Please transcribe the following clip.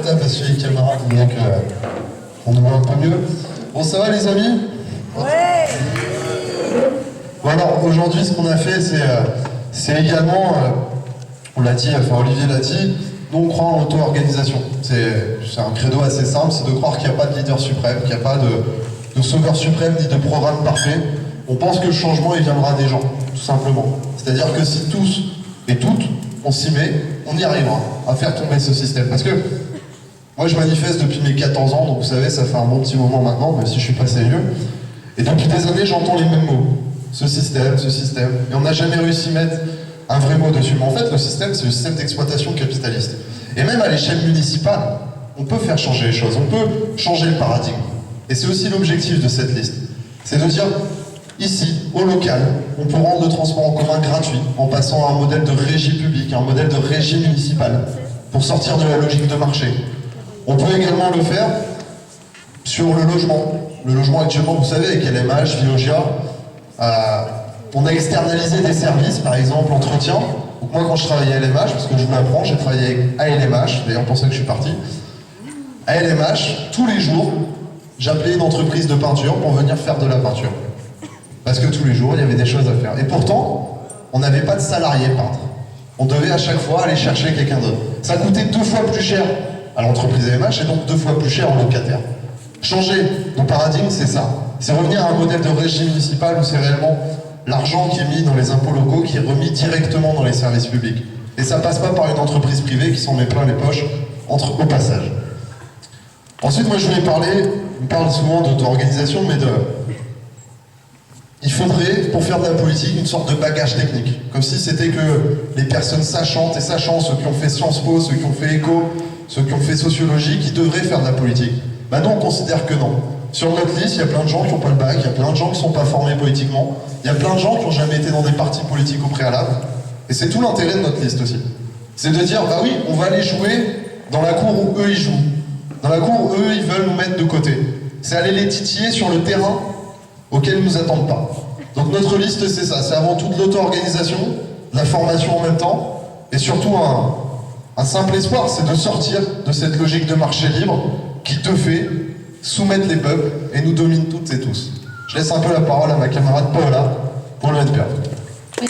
là parce que les camarades voulaient qu'on nous voit un peu mieux. Bon, ça va les amis? Ouais. Bon alors, aujourd'hui, ce qu'on a fait, c'est également, on l'a dit, enfin Olivier l'a dit, nous on croit en l'auto-organisation. C'est un credo assez simple, c'est de croire qu'il n'y a pas de leader suprême, qu'il n'y a pas de sauveur suprême, ni de programme parfait. On pense que le changement, il viendra des gens, tout simplement. C'est-à-dire que si tous et toutes, on s'y met, on y arrivera à faire tomber ce système. Parce que moi, je manifeste depuis mes 14 ans, donc vous savez, ça fait un bon petit moment maintenant, même si je suis pas sérieux. Et depuis des années, j'entends les mêmes mots. Ce système. Et on n'a jamais réussi à mettre un vrai mot dessus. Mais en fait, le système, c'est le système d'exploitation capitaliste. Et même à l'échelle municipale, on peut faire changer les choses, on peut changer le paradigme. Et c'est aussi l'objectif de cette liste. C'est de dire, ici, au local, on peut rendre le transport en commun gratuit en passant à un modèle de régie publique, un modèle de régie municipale, pour sortir de la logique de marché. On peut également le faire sur le logement. Le logement actuellement, vous savez, avec LMH, Veolia, on a externalisé des services, par exemple entretien. Donc moi, quand je travaillais à LMH, parce que je vous l'apprends, j'ai travaillé à LMH, d'ailleurs pour ça que je suis parti. À LMH, tous les jours, j'appelais une entreprise de peinture pour venir faire de la peinture. Parce que tous les jours, il y avait des choses à faire. Et pourtant, on n'avait pas de salariés peintres. On devait à chaque fois aller chercher quelqu'un d'autre. Ça coûtait 2 fois plus cher à l'entreprise LMH et donc 2 fois plus cher aux locataires. Changer nos paradigmes, c'est ça. C'est revenir à un modèle de régie municipale où c'est réellement l'argent qui est mis dans les impôts locaux qui est remis directement dans les services publics. Et ça passe pas par une entreprise privée qui s'en met plein les poches au passage. Ensuite, moi je voulais on parle souvent d'auto-organisation, mais il faudrait, pour faire de la politique, une sorte de bagage technique. Comme si c'était que les personnes sachantes et sachants, ceux qui ont fait Sciences Po, ceux qui ont fait Éco, ceux qui ont fait Sociologie, qui devraient faire de la politique. Maintenant, on considère que non. Sur notre liste, il y a plein de gens qui n'ont pas le bac, il y a plein de gens qui ne sont pas formés politiquement, il y a plein de gens qui n'ont jamais été dans des partis politiques au préalable. Et c'est tout l'intérêt de notre liste aussi. C'est de dire, bah oui, on va aller jouer dans la cour où eux, ils jouent. Dans la cour où eux, ils veulent nous mettre de côté. C'est aller les titiller sur le terrain auquel ils ne nous attendent pas. Donc notre liste, c'est ça. C'est avant tout de l'auto-organisation, de la formation en même temps, et surtout un simple espoir, c'est de sortir de cette logique de marché libre qui te fait soumettre les peuples et nous domine toutes et tous. Je laisse un peu la parole à ma camarade Paola pour le NPA. Oui,